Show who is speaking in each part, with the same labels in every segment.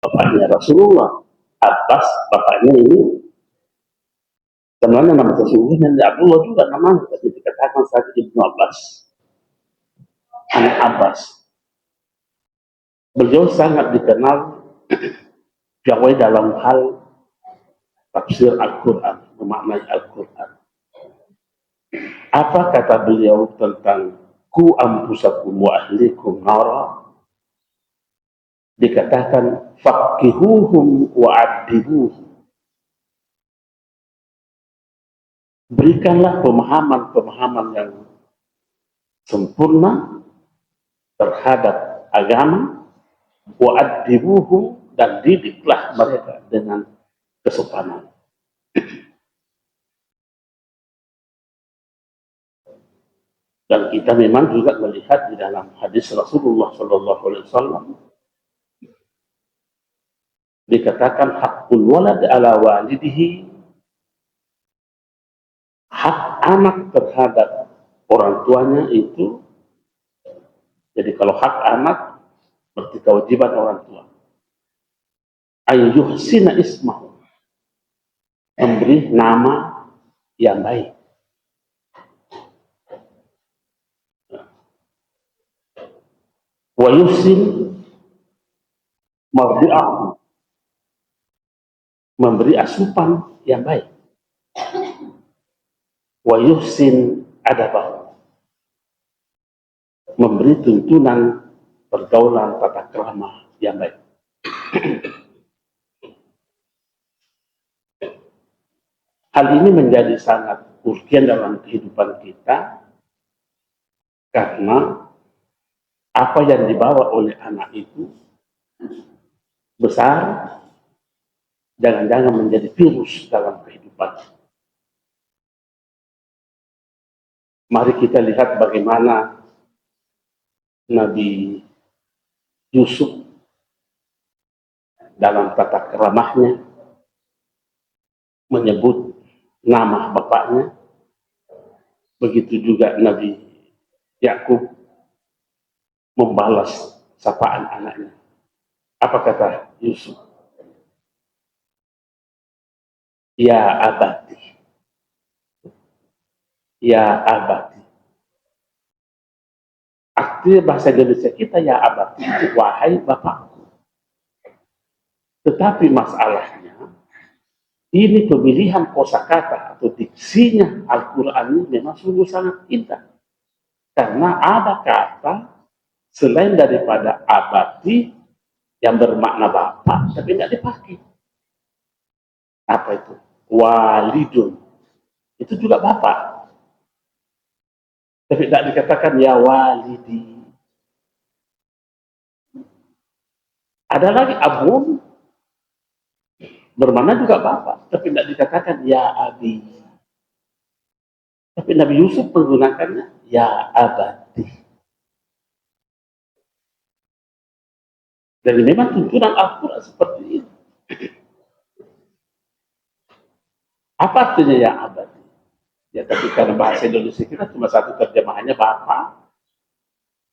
Speaker 1: bapaknya Rasulullah. Abbas bapaknya ini sebenarnya nama sesungguhnya Abdullah juga namanya, tapi dikatakan saja Ibnu Abbas, anak Abbas. Beliau sangat dikenal piawai dalam hal tafsir Al-Quran, memaknai Al-Quran. Apa kata beliau tentang ku ampusakum wa ahlikum nara? Dikatakan faqihuhum wa adibuhum. Berikanlah pemahaman-pemahaman yang sempurna terhadap agama, wa adibuhum, dan didiklah mereka dengan kesopanan. Dan kita memang juga melihat di dalam hadis Rasulullah Sallallahu Alaihi Wasallam dikatakan hakul walad ala walidihi, hak anak terhadap orang tuanya itu. Jadi kalau hak anak berarti kewajiban orang tua. Ayyuhsina ismahu, memberi nama yang baik. Wa yuhsin mardi'ahu, memberi asupan yang baik. Wa yuhsin adabahu, memberi tuntunan pergaulan tata krama yang baik. Hal ini menjadi sangat urgen dalam kehidupan kita karena apa yang dibawa oleh anak itu besar, jangan-jangan menjadi virus dalam kehidupan. Mari kita lihat bagaimana Nabi Yusuf dalam tata keramahnya menyebut nama bapaknya. Begitu juga Nabi Yakub membalas sapaan anaknya. Apa kata Yusuf? Ya abati, ya abati. Artinya bahasa Indonesia kita ya abati itu wahai bapakku. Tetapi masalahnya ini pemilihan kosakata atau diksinya Al-Quran ini memang sungguh sangat indah. Karena ada kata selain daripada abati yang bermakna bapak, tapi tidak dipakai. Apa itu? Walidun. Itu juga bapak. Tapi tidak dikatakan ya walidi. Ada lagi abun, bermakna juga bapak, tapi tidak dikatakan ya abi. Tapi Nabi Yusuf menggunakannya ya abadi. Dan memang tuntunan Al-Quran seperti ini. Apa artinya ya abadi? Ya, tapi karena bahasa Indonesia kita cuma satu terjemahannya bapak.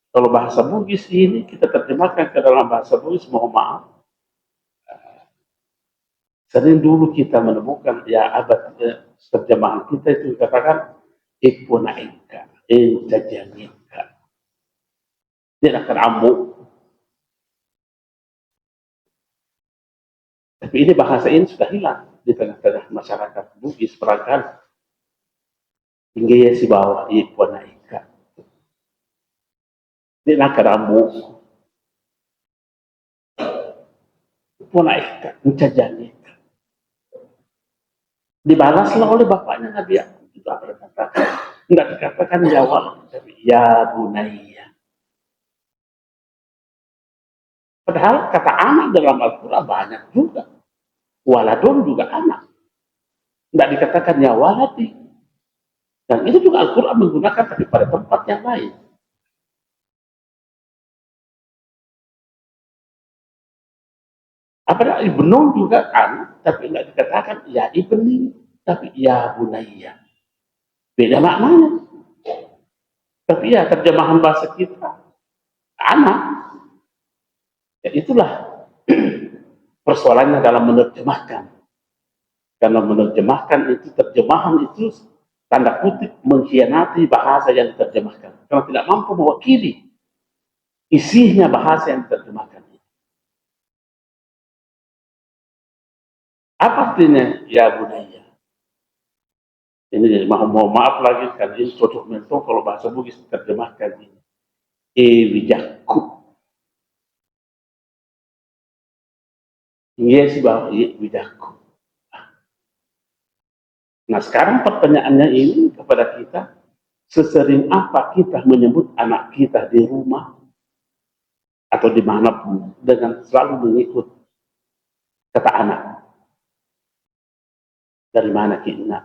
Speaker 1: Kalau bahasa Bugis ini kita terjemahkan ke dalam bahasa Bugis, mohon maaf. Sering dulu kita menemukan ya abad terjemahan kita itu dikatakan ipunaika, intajamika. Dia akan amuk. Tapi ini bahasa ini sudah hilang di tengah-tengah masyarakat Bugis perangkat. Hingga si bawah ipunaika. Dia akan amuk. Ipunaika, intajamika. Dibalaslah oleh bapaknya Nabi Yakub. Itu apa dikatakan? Enggak dikatakan ya walad, tapi ya bunayya. Padahal kata anak dalam Al-Quran banyak juga. Waladun juga anak. Enggak dikatakan ya waladi. Dan itu juga Al-Quran menggunakan tapi pada tempat yang lain. Apalagi ibnu juga anak, tapi enggak dikatakan ya ibni, tapi ya bunayya. Beda maknanya. Tapi ya terjemahan bahasa kita anak. Ya itulah persoalannya dalam menerjemahkan. Karena menerjemahkan itu, terjemahan itu tanda kutip mengkhianati bahasa yang diterjemahkan. Karena tidak mampu mewakili isinya bahasa yang diterjemahkan. Apa artinya ya budaya? Ini mohon maaf lagi kan ini cocok mentok kalau bahasa Bugis terjemahkan ini. Wijakku. Iya sih bahwa wijakku. Nah sekarang pertanyaannya ini kepada kita, sesering apa kita menyebut anak kita di rumah atau dimanapun dengan selalu mengikut kata anak. Dari mana kita?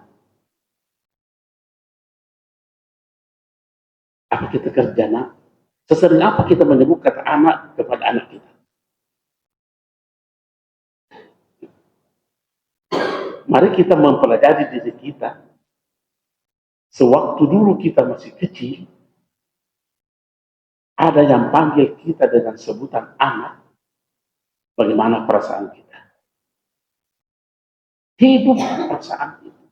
Speaker 1: Apa kita kerja nak? Sesering apa kita menyebut kata anak kepada anak kita? Mari kita mempelajari diri kita. Sewaktu dulu kita masih kecil, ada yang panggil kita dengan sebutan anak. Bagaimana perasaan kita? Hidup perasaan itu.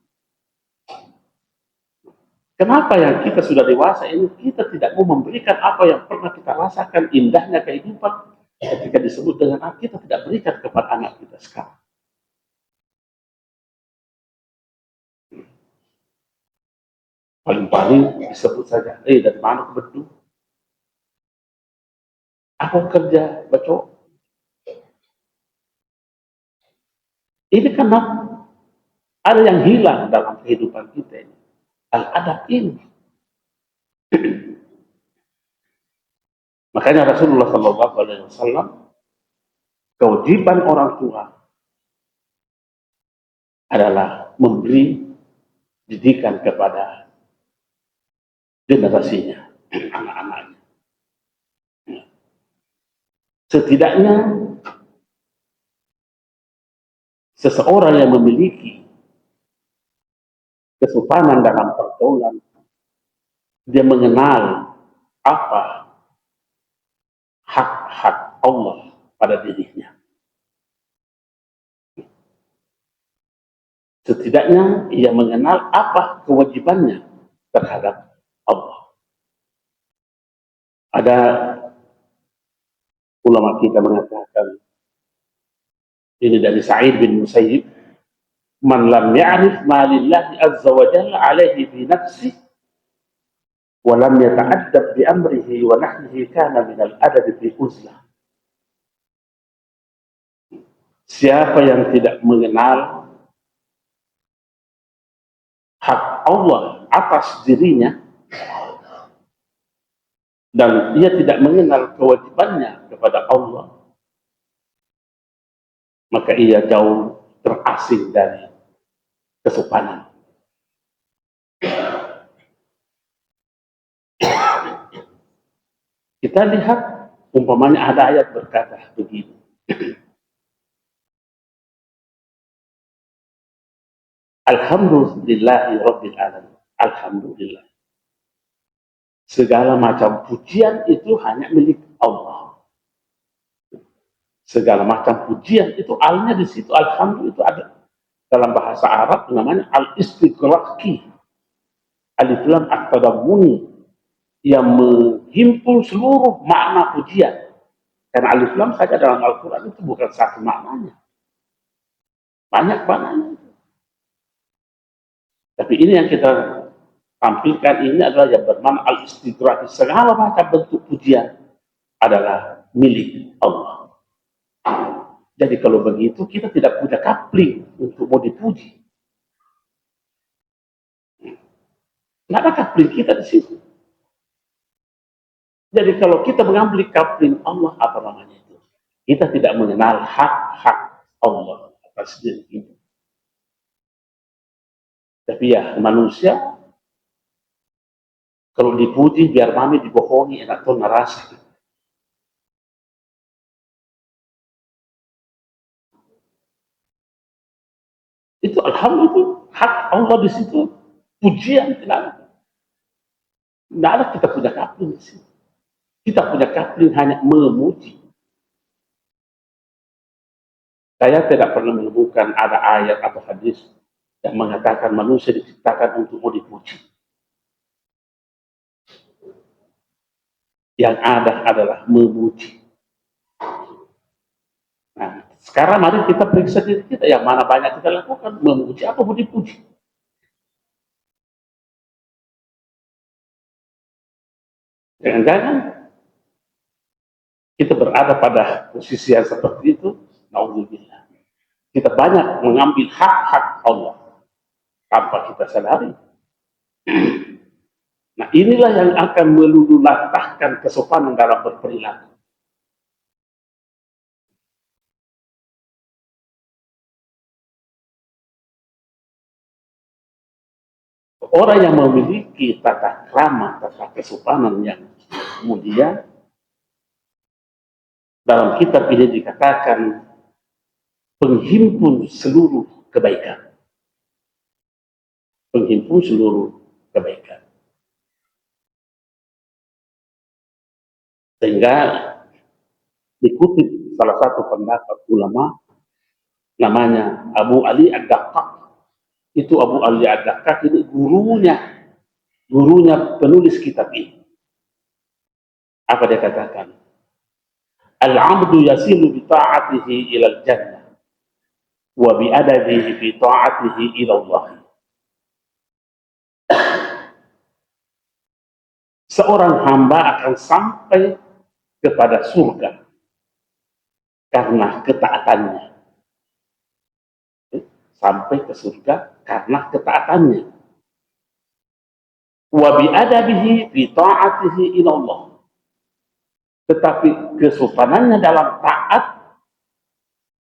Speaker 1: Kenapa yang kita sudah dewasa ini kita tidak mau memberikan apa yang pernah kita rasakan indahnya kehidupan ketika disebut dengan anak, kita tidak berikan kepada anak kita sekarang. Paling-paling disebut saja, dari mana aku betul? Aku kerja, bacok. Ini karena ada yang hilang dalam kehidupan kita ini. Al-adab ini. Makanya Rasulullah SAW, kewajiban orang tua adalah memberi didikan kepada generasinya, anak-anaknya. Setidaknya seseorang yang memiliki kesopanan dalam pergaulan, dia mengenal apa hak-hak Allah pada dirinya. Setidaknya ia mengenal apa kewajibannya terhadap Allah. Ada ulama kita mengatakan, ini dari Sa'id bin Musayyib, man lam ya'rif ma lillahi azza wa jalla alaihi fi nafsihi wa lam yata'addab bi amrihi wa nahyihi kana min al-adab fi uzlah. Siapa yang tidak mengenal hak Allah atas dirinya dan ia tidak mengenal kewajibannya kepada Allah, maka ia jauh terasing dari kesopanan. Kita lihat umpamanya ada ayat berkata begini, Alhamdulillahi Rabbil Alamin. Alhamdulillah. Segala macam pujian itu hanya milik Allah. Segala macam pujian itu alnya di situ. Alhamdulillah itu ada dalam bahasa Arab namanya al-istighraqi. Alif lam at-tadammuni, yang menghimpun seluruh makna pujian. Karena alif lam saja dalam Al-Quran itu bukan satu maknanya. Banyak maknanya. Tapi ini yang kita tampilkan ini adalah yang bermakna al-istighraqi. Segala macam bentuk pujian adalah milik Allah. Jadi kalau begitu kita tidak punya kapling untuk mau dipuji. Tidak ada kapling kita di situ. Jadi kalau kita mengambil kapling Allah, apa namanya itu? Kita tidak mengenal hak-hak Allah atas diri kita. Tapi ya manusia kalau dipuji biar mami dibohongi enak tuh narasi. Itu alhamdulillah hak Allah di situ, pujian tidak ada. Tidak ada kita punya kapling di situ. Kita punya kapling hanya memuji. Saya tidak pernah menemukan ada ayat atau hadis yang mengatakan manusia diciptakan untuk mau dipuji. Yang ada adalah memuji. Nah, sekarang mari kita periksa diri kita, yang mana banyak kita lakukan, memuji apa mau dipuji. Jangan-jangan kita berada pada posisi yang seperti itu, naudzubillah. Kita banyak mengambil hak-hak Allah tanpa kita sadari. Nah, inilah yang akan meluluhlantahkan kesopanan dalam berperilaku. Orang yang memiliki tata krama, tata kesopanan yang mulia, dalam kitab ini dikatakan penghimpun seluruh kebaikan. Penghimpun seluruh kebaikan. Sehingga dikutip salah satu pendapat ulama, namanya Abu Ali Ad-Daqqaq. Itu Abu Ali Ad-Daqqaq ini gurunya penulis kitab ini. Apa dia katakan? Al-'abdu yasilu bi ta'atihi ila al-jannah wa bi adabihi fi ta'atihi ila Allah. Seorang hamba akan sampai kepada surga karena ketaatannya. Sampai ke surga karena ketaatannya. Wa bi adabihi fi ta'atihi ila Allah. Tetapi kesopanannya dalam taat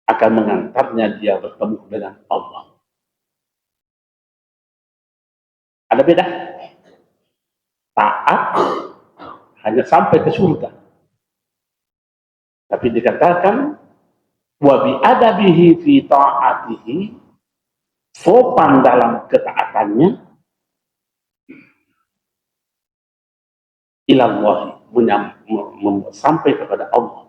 Speaker 1: akan mengantarnya dia bertemu dengan Allah. Ada beda. Taat hanya sampai ke surga. Tapi dikatakan wa bi adabihi fi ta'atihi, sopan dalam ketaatannya ilallah, sampai kepada Allah.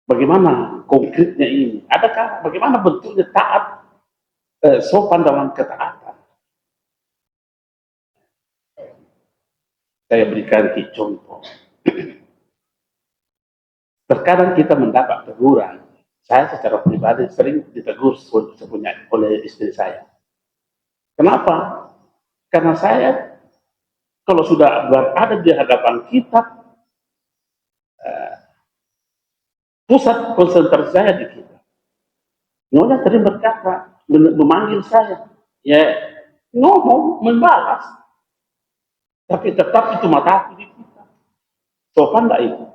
Speaker 1: Bagaimana konkretnya ini? Adakah bagaimana bentuknya taat, sopan dalam ketaatan? Saya berikan contoh. Terkadang kita mendapat teguran. Saya secara pribadi sering ditegur oleh istri saya. Kenapa? Karena saya kalau sudah berada di hadapan kita, pusat konsentrasi saya di kita. Nyonya tadi berkata, memanggil saya, ya ngomong, membalas, tapi tetap itu mata di kita. Sopan enggak itu?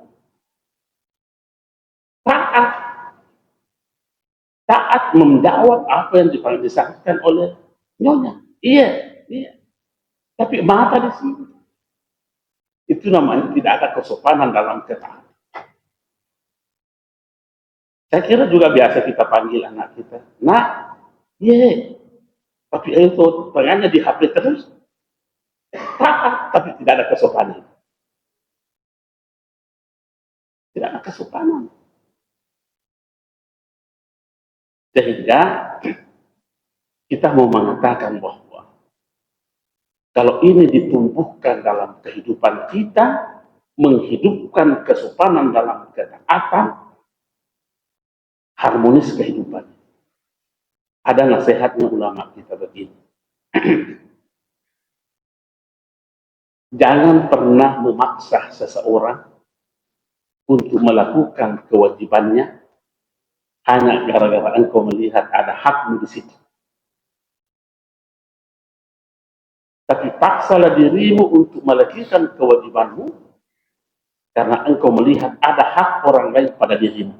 Speaker 1: Taat menjawab apa yang disampaikan oleh nyonya. Iya. Tapi mata di sini. Itu namanya tidak ada kesopanan dalam ketaatan. Saya kira juga biasa kita panggil anak kita, nak, iya. Tapi itu tangannya di HP terus. Taat, tapi tidak ada kesopanan. Tidak ada kesopanan. Sehingga kita mau mengatakan bahwa kalau ini ditumbuhkan dalam kehidupan kita, menghidupkan kesopanan dalam ketaatan, harmonis kehidupan. Ada nasihatnya ulama kita begini. Jangan pernah memaksa seseorang untuk melakukan kewajibannya hanya gara-gara engkau melihat ada hakmu di situ. Tapi paksalah dirimu untuk melakukan kewajibanmu karena engkau melihat ada hak orang lain pada dirimu.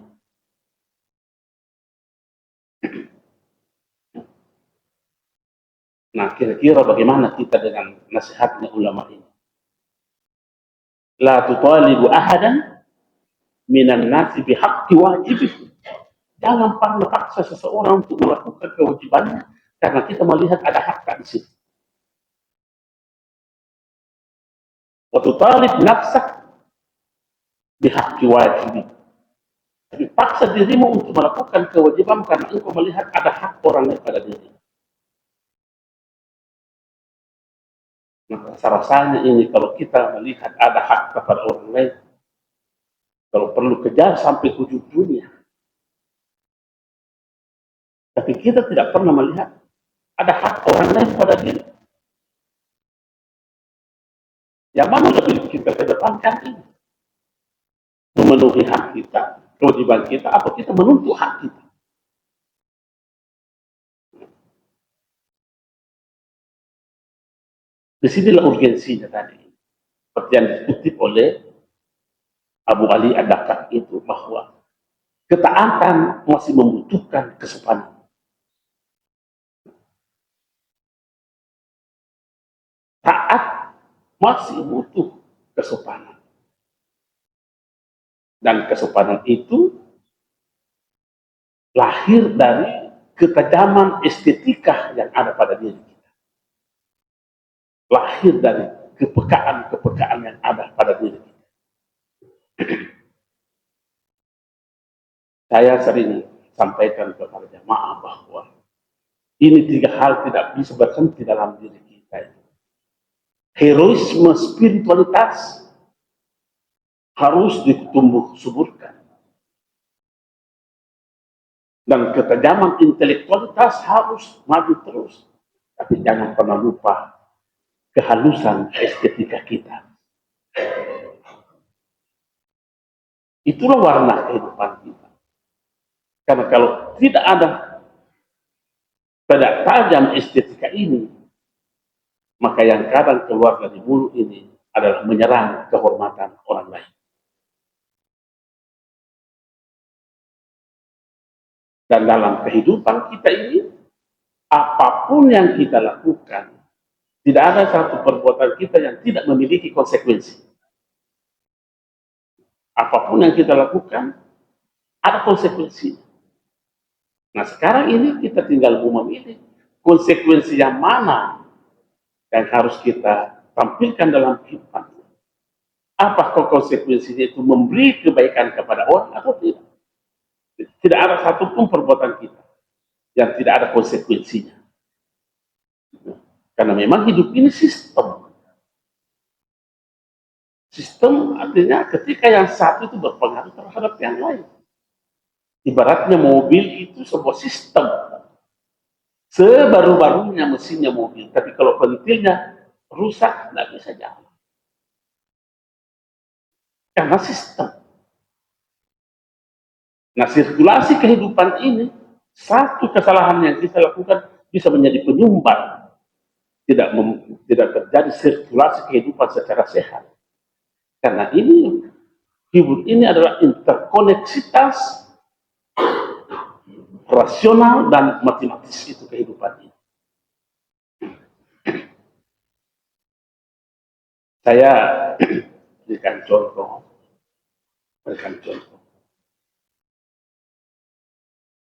Speaker 1: Nah, kira-kira bagaimana kita dengan nasihatnya ulama ini? La tutalibu ahadan minan nasi bihaqqi wajibih. Jangan pernah paksa seseorang untuk melakukan kewajibannya karena kita melihat ada hak di situ. Wa tutalib nafsak bihaqqi wajibih. Tapi paksa dirimu untuk melakukan kewajiban karena engkau melihat ada hak orang lain pada diri. Maka rasanya ini kalau kita melihat ada hak kepada orang lain, kalau perlu kejar sampai ujung dunia. Tapi kita tidak pernah melihat ada hak orang lain pada diri. Yang mana lebih kita kedepankan ini? Memenuhi hak kita, kewajiban kita, atau kita menuntut hak kita? Disinilah urgensinya tadi. Seperti yang dikutip oleh Abu Ali Ad-Dakar itu, bahwa ketaatan masih membutuhkan kesopanan. Taat masih butuh kesopanan. Dan kesopanan itu lahir dari ketajaman estetika yang ada pada diri kita. Lahir dari kepekaan-kepekaan yang ada pada diri kita. Saya sering sampaikan kepada jamaah bahwa ini 3 hal tidak bisa berhenti dalam diri kita. Heroisme spiritualitas harus ditumbuh suburkan. Dan ketajaman intelektualitas harus maju terus. Tapi jangan pernah lupa kehalusan estetika kita. Itulah warna kehidupan kita. Karena kalau tidak ada pada tajam estetika ini, maka yang kadang keluar dari mulut ini adalah menyerang kehormatan orang lain. Dan dalam kehidupan kita ini, apapun yang kita lakukan, tidak ada satu perbuatan kita yang tidak memiliki konsekuensi. Apapun yang kita lakukan, ada konsekuensi. Nah sekarang ini kita tinggal memilih konsekuensi yang mana yang harus kita tampilkan dalam kehidupan. Apakah konsekuensinya itu memberi kebaikan kepada orang atau tidak? Tidak ada satupun perbuatan kita yang tidak ada konsekuensinya. Karena memang hidup ini sistem. Sistem artinya ketika yang satu itu berpengaruh terhadap yang lain. Ibaratnya mobil itu sebuah sistem. Sebaru-barunya mesinnya mobil, tapi kalau pentilnya rusak, tidak bisa jalan. Karena sistem. Nah, sirkulasi kehidupan ini, satu kesalahan yang kita lakukan bisa menjadi penyumbang tidak terjadi sirkulasi kehidupan secara sehat. Karena hidup ini adalah interkoneksitas rasional dan matematis itu kehidupan ini. Saya berikan contoh.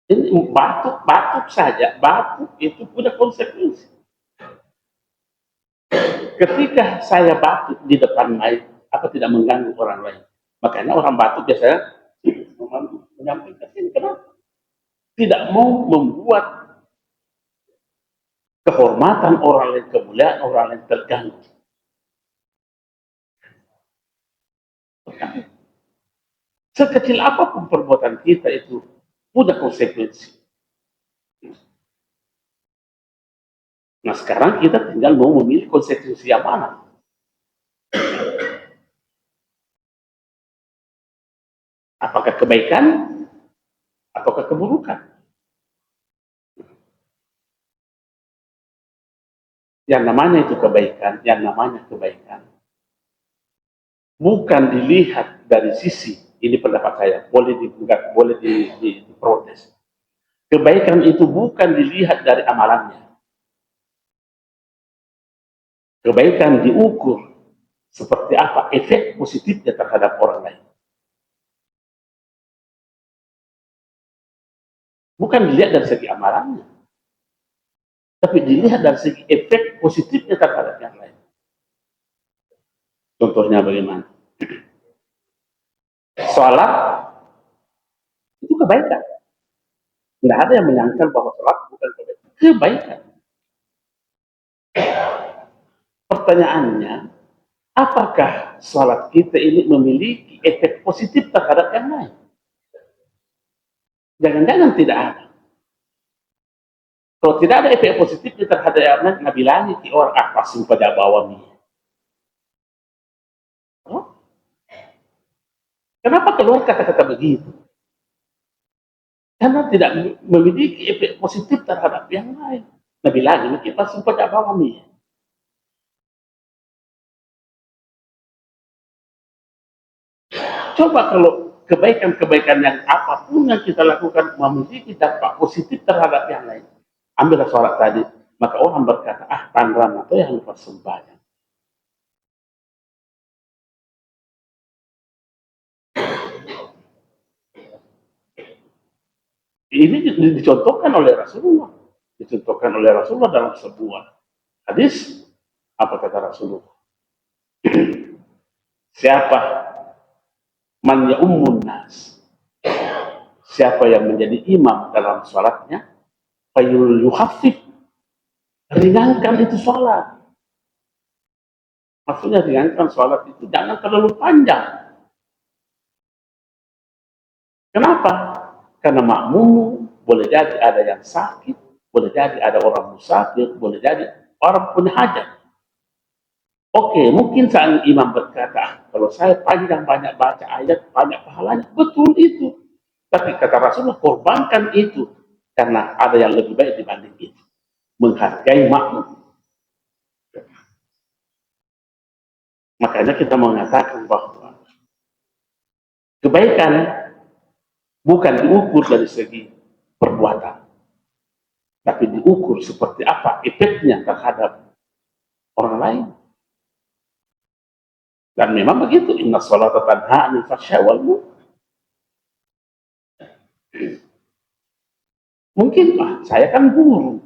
Speaker 1: Ini batuk saja, batuk itu punya konsekuensi. Ketika saya batuk di depan lain, apa tidak mengganggu orang lain? Makanya orang batuk biasanya menyampaikan ini, kenapa? Tidak mau membuat kehormatan orang lain, kemuliaan orang lain terganggu. Sekecil apapun perbuatan kita itu punya konsekuensi. Nah sekarang kita tinggal mau memilih konsekuensi yang mana. Apakah kebaikan ataukah keburukan? Yang namanya itu kebaikan, yang namanya kebaikan bukan dilihat dari sisi, ini pendapat saya, boleh digugat, boleh diprotes. Kebaikan itu bukan dilihat dari amalannya. Kebaikan diukur seperti apa efek positifnya terhadap orang lain. Bukan dilihat dari segi amalannya, tapi dilihat dari segi efek positifnya terhadap yang lain. Contohnya bagaimana? Sholat kebaikan. Tidak ada yang menyangkal bahwa sholat bukan kebaikan. Kebaikan. Pertanyaannya, apakah sholat kita ini memiliki efek positif terhadap yang lain? Jangan-jangan tidak ada. Kalau tidak ada efek positif terhadap yang lain, Nabi lagi di orang apa sih pada bawah ini? Kenapa keluar kata-kata begitu? Karena tidak memiliki efek positif terhadap yang lain. Nabi lagi kita sempat bawah ini. Coba kalau kebaikan-kebaikan yang apapun yang kita lakukan memiliki dampak positif terhadap yang lain. Ambillah sholat tadi, maka orang berkata, tangan atau yang lupa sembahyang. Ini dicontohkan oleh Rasulullah. Dicontohkan oleh Rasulullah dalam sebuah hadis. Apa kata Rasulullah? Siapa man ya'ummun nas, siapa yang menjadi imam dalam sholatnya, fayul yukhafif, ringankan itu sholat. Maksudnya ringankan sholat itu jangan terlalu panjang. Kenapa? Karena makmum boleh jadi ada yang sakit, boleh jadi ada orang musafir, boleh jadi orang punya hajat. Oke, mungkin saat imam berkata, kalau saya panjang banyak baca ayat, banyak pahalanya, betul itu. Tapi kata Rasulullah, korbankan itu. Karena ada yang lebih baik dibanding itu. Menghargai makmum. Makanya kita mengatakan bahwa kebaikan bukan diukur dari segi perbuatan. Tapi diukur seperti apa efeknya terhadap orang lain. Dan memang begitu, inna sholata tanha 'anil fahsya'i wal munkar. Mungkin saya kan guru.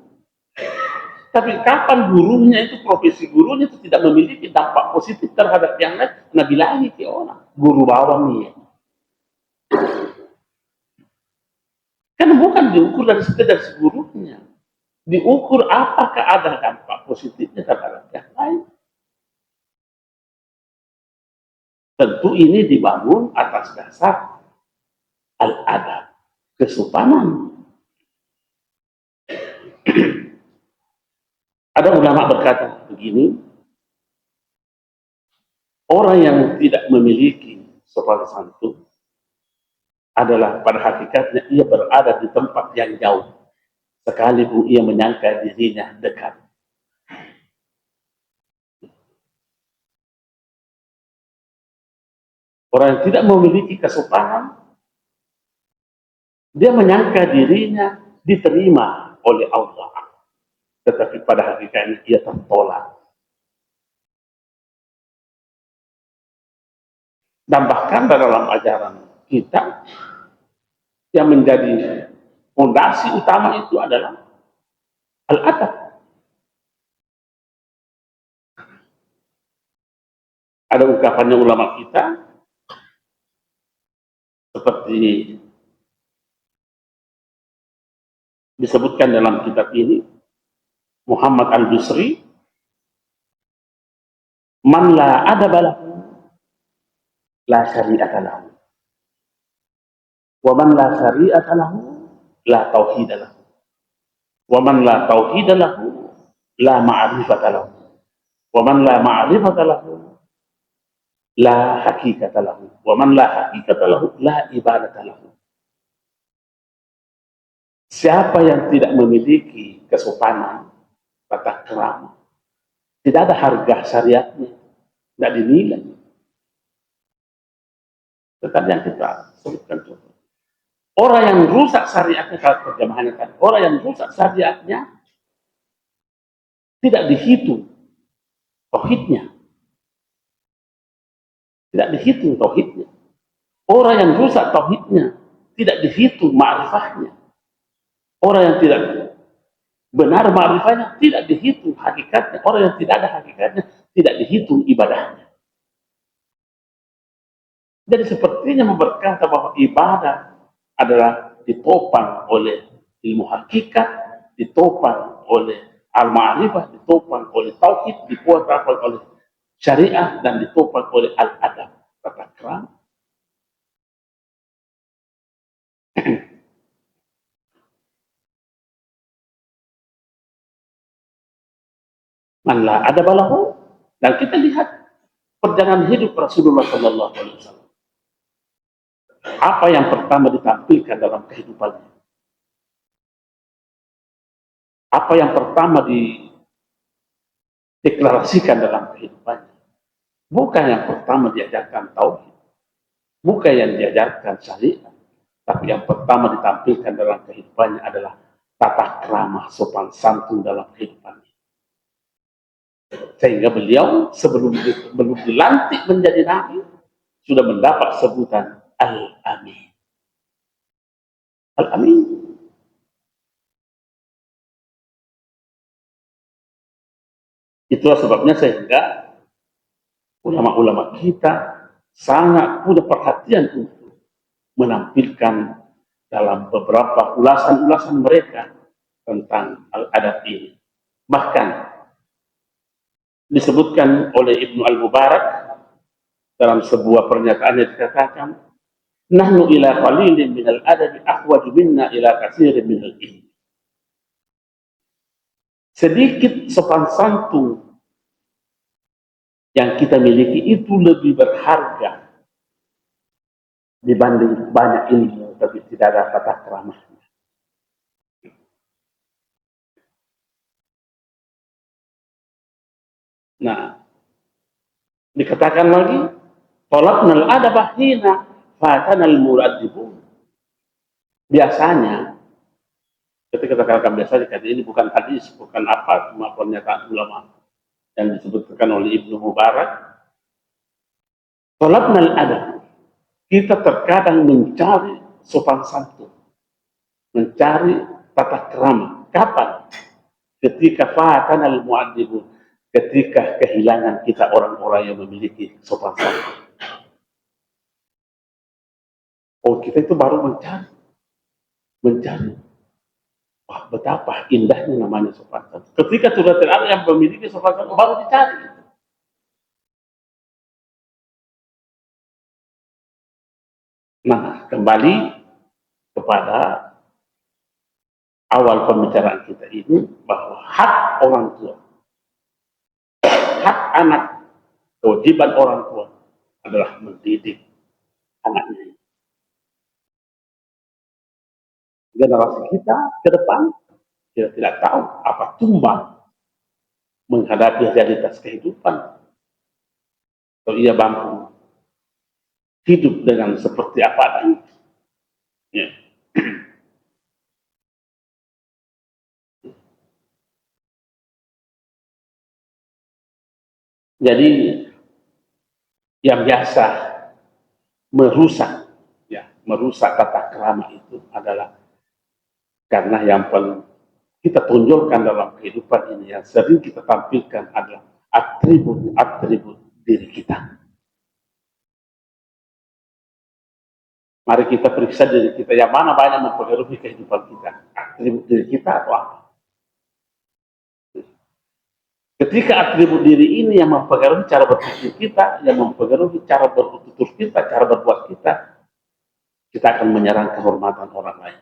Speaker 1: Tapi kapan gurunya itu, profesi gurunya itu tidak memiliki dampak positif terhadap yang lain, Nabi lagi ke orang. Guru bawah nih. Karena bukan diukur dari sekedar gurunya. Diukur apakah ada dampak positifnya terhadap yang lain. Tentu ini dibangun atas dasar al-adab, kesopanan. Ada ulama berkata begini, orang yang tidak memiliki sopan santun adalah pada hakikatnya ia berada di tempat yang jauh, sekalipun ia menyangka dirinya dekat. Orang yang tidak memiliki kesopanan, dia menyangka dirinya diterima oleh Allah, tetapi pada hakikatnya ia tertolak. Dan bahkan dalam ajaran kita yang menjadi fondasi utama itu adalah al-adab. Ada ungkapannya ulama kita seperti disebutkan dalam kitab ini, Muhammad Al-Busri, man la adaba lahu la syari'ata lahu, wa man la syari'ata lahu la tauhida lahu, wa man la tauhida lahu la ma'rifata lahu, wa man la ma'rifata lahu la hakikata lahu, wa man la hakikata lahu la ibadata lahu. Siapa yang tidak memiliki kesopanan, tata krama, tidak ada harga syariatnya, tidak dinilai. Tetapi yang kita sebutkan itu, orang yang rusak syariatnya, kalau terjemahannya kan, orang yang rusak syariatnya tidak dihitung tauhidnya, tidak dihitung tauhidnya. Orang yang rusak tauhidnya tidak dihitung ma'rifahnya. Orang yang tidak benar ma'rifahnya tidak dihitung hakikatnya. Orang yang tidak ada hakikatnya tidak dihitung ibadahnya. Jadi sepertinya berkata bahwa ibadah adalah ditopang oleh ilmu hakikat, ditopang oleh al-ma'rifah, ditopang oleh tauhid, ditopang oleh syariah, dan ditopang oleh al-adab, tata krama. Man la adaba lahu. Dan kita lihat perjalanan hidup Rasulullah Sallallahu Alaihi Wasallam. Apa yang pertama ditampilkan dalam kehidupannya? Apa yang pertama dideklarasikan dalam kehidupannya? Bukan yang pertama diajarkan tauhid, bukan yang diajarkan syariat, tapi yang pertama ditampilkan dalam kehidupannya adalah tata krama sopan santun dalam kehidupannya. Sehingga beliau sebelum dilantik menjadi nabi sudah mendapat sebutan Al-Amin. Al-Amin. Itulah sebabnya sehingga ulama-ulama kita sangat punya perhatian untuk menampilkan dalam beberapa ulasan-ulasan mereka tentang al-adab ini. Bahkan disebutkan oleh Ibnu Al-Mubarak dalam sebuah pernyataannya dikatakan, nahnu ila qalilin minal adabi ahwaju minna ila katsirin minal ilmi. Sedikit sopan santun yang kita miliki itu lebih berharga dibanding banyak ilmu tapi tidak ada tata krama. Nah, dikatakan lagi, talabnal adabah hina fatanal muradibun. Biasanya, ketika katakan biasanya, karena ini bukan hadis, bukan apa, cuma pernyataan ulama yang disebutkan oleh Ibnu Mubarak. Talabnal adab, kita terkadang mencari sopan santun, mencari tata krama. Kapan? Ketika fatanal muadibun, ketika kehilangan kita orang-orang yang memiliki sopan santun. Oh, kita itu baru mencari. Wah, betapa indahnya namanya sopan santun. Ketika sudah tidak ada yang memiliki sopan santun, baru dicari. Nah, kembali kepada awal pembicaraan kita ini, bahwa hak orang tua, hak anak, kewajiban orang tua adalah mendidik anaknya. Generasi kita ke depan, kita tidak tahu apa tumbang menghadapi realitas kehidupan. Kalau ia mampu hidup dengan seperti apa adanya. Ya. Jadi yang biasa merusak tata krama itu adalah karena yang paling kita tonjolkan dalam kehidupan ini, yang sering kita tampilkan adalah atribut-atribut diri kita. Mari kita periksa diri kita, yang mana banyak mempengaruhi kehidupan kita, atribut diri kita atau apa. Ketika atribut diri ini yang mempengaruhi cara berpikir kita, yang mempengaruhi cara bertutur kita, cara berbuat kita akan menyerang kehormatan orang lain.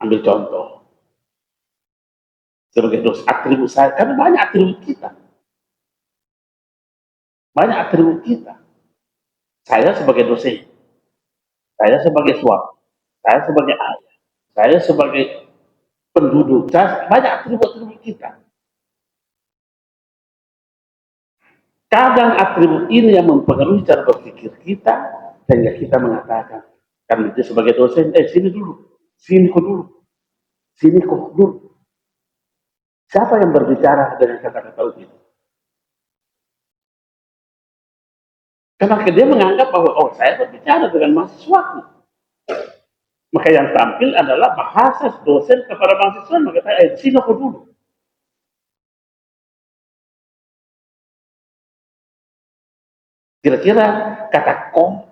Speaker 1: Ambil contoh, sebagai dosa atribut saya, karena banyak atribut kita. Banyak atribut kita. Saya sebagai dosen, saya sebagai suami, saya sebagai ayah, saya sebagai penduduk, banyak atribut-atribut kita. Kadang atribut ini yang mempengaruhi cara berpikir kita, sehingga kita mengatakan, karena dia sebagai dosen, sini dulu, sini kok dulu, sini kok dulu. Siapa yang berbicara dengan kata-kata itu? Karena dia menganggap bahwa, oh, saya berbicara dengan mahasiswaku. Maka yang tampil adalah bahasa dosen kepada mahasiswa, maka saya, sini kok dulu. Kira-kira kata kom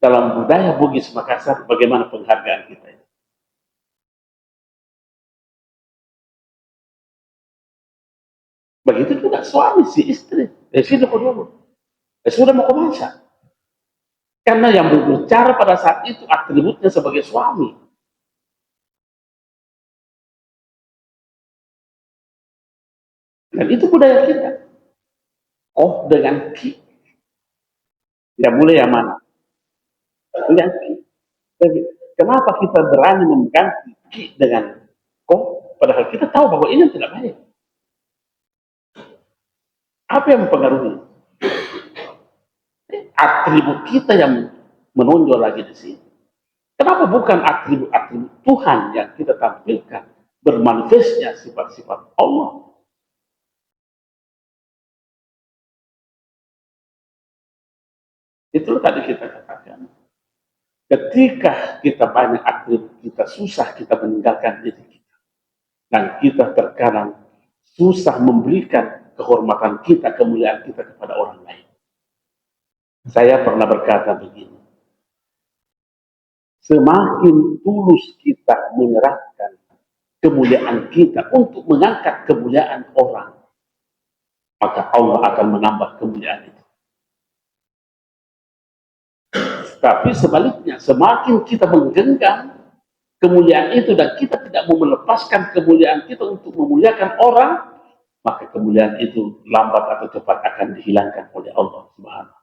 Speaker 1: dalam budaya Bugis Makassar bagaimana penghargaan kita. Begitu juga suami si istri. Sini dulu. Sudah mau kemana? Karena yang berbicara pada saat itu atributnya sebagai suami. Dan itu budaya kita. Oh, dengan ki. Ya mulai yang mana? Dengan ki. Kenapa kita berani mengganti ki dengan ko? Padahal kita tahu bahwa ini tidak baik. Apa yang mempengaruhi? Atribut kita yang menonjol lagi di sini. Kenapa bukan atribut-atribut Tuhan yang kita tampilkan bermanifestnya sifat-sifat Allah? Itu tadi kita katakan. Ketika kita banyak atribut kita susah kita meninggalkan diri kita. Dan kita terkadang susah memberikan kehormatan kita, kemuliaan kita kepada orang lain. Saya pernah berkata begini. Semakin tulus kita menyerahkan kemuliaan kita untuk mengangkat kemuliaan orang, maka Allah akan menambah kemuliaan itu. Tapi sebaliknya, semakin kita menggenggam kemuliaan itu dan kita tidak mau melepaskan kemuliaan kita untuk memuliakan orang, maka kemuliaan itu lambat atau cepat akan dihilangkan oleh Allah Subhanahu.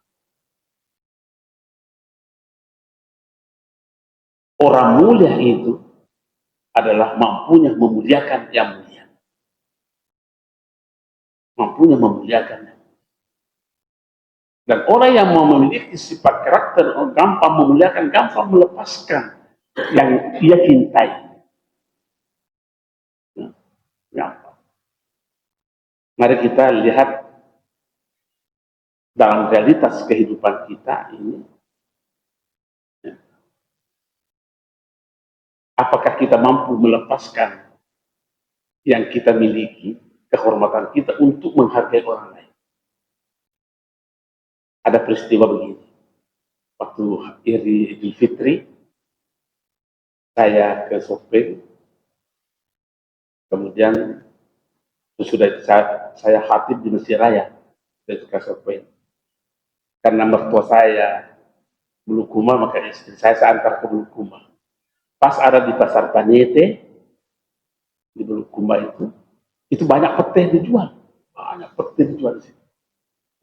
Speaker 1: Orang mulia itu adalah mampunya memuliakan yang mulia. Mampunya memuliakan. Dan orang yang mau memiliki sifat karakter gampang memuliakan, gampang melepaskan yang ia cintai. Gampang. Mari kita lihat dalam realitas kehidupan kita ini. Apakah kita mampu melepaskan yang kita miliki, kehormatan kita untuk menghargai orang lain? Ada peristiwa begini. Waktu Idul Fitri, saya ke shopping, kemudian sudah saya khatib di Masjid Raya, saya ke shopping. Karena mertua saya Bulukumah, maka istri saya antar ke Bulukumah. Pas ada di pasar Panete, di Bulukumah itu banyak pete dijual. Banyak pete dijual di situ.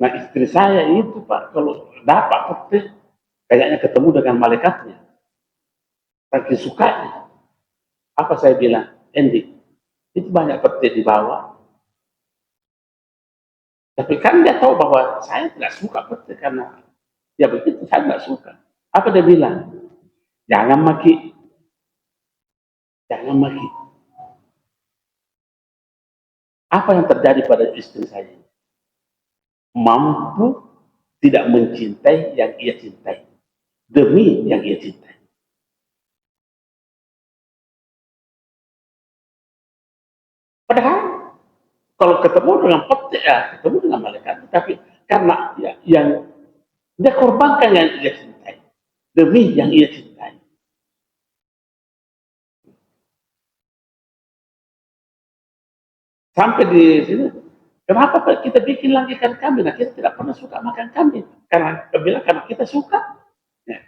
Speaker 1: Nah istri saya itu Pak, kalau dapat pete, kayaknya ketemu dengan malaikatnya. Saking sukanya. Apa saya bilang? Endi, itu banyak pete di bawah. Tapi kan dia tahu bahwa saya tidak suka pete karena ya begitu, saya tidak suka. Apa dia bilang? Jangan maki. Jangan maki. Apa yang terjadi pada istri saya? Mampu tidak mencintai yang ia cintai. Demi yang ia cintai. Padahal kalau ketemu dengan peti, ya ketemu dengan malaikat. Tapi karena ya, yang dia korbankan yang ia cintai. Demi yang ia cintai. Sampai di sini, kenapa kita bikin lagi ikan kambing? Nah, kita tidak pernah suka makan kambing. Karena kita suka. Ya.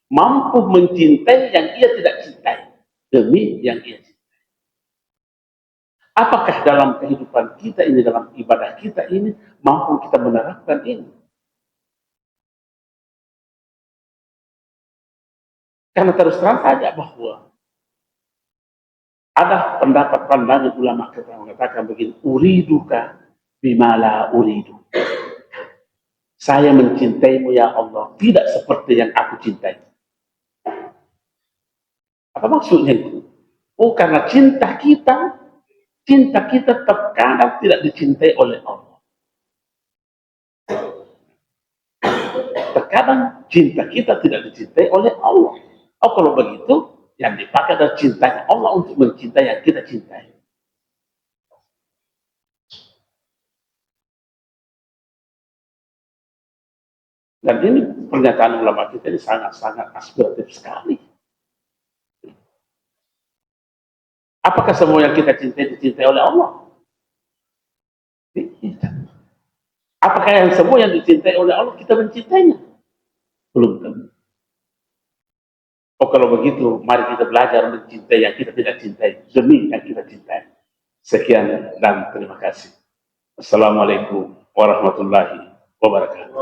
Speaker 1: Mampu mencintai yang ia tidak cintai. Demi yang ia cintai. Apakah dalam kehidupan kita ini, dalam ibadah kita ini, mampu kita menerapkan ini? Karena terus terang saja bahwa ada pendapat pandangan ulama kita mengatakan begini, uriduka bimala uridu. Saya mencintaimu ya Allah, tidak seperti yang aku cintai. Apa maksudnya itu? Oh, karena cinta kita terkadang tidak dicintai oleh Allah. Terkadang cinta kita tidak dicintai oleh Allah. Oh, kalau begitu, yang dipakai adalah cintanya Allah untuk mencintai yang kita cintai. Dan ini pernyataan ulama kita ini sangat-sangat aspiratif sekali. Apakah semua yang kita cintai dicintai oleh Allah? Tidak. Apakah yang semua yang dicintai oleh Allah kita mencintainya? Belum tentu. Oh, kalau begitu, mari kita belajar mencintai yang kita tidak cintai demi yang kita cintai. Sekian dan terima kasih. Assalamualaikum warahmatullahi wabarakatuh.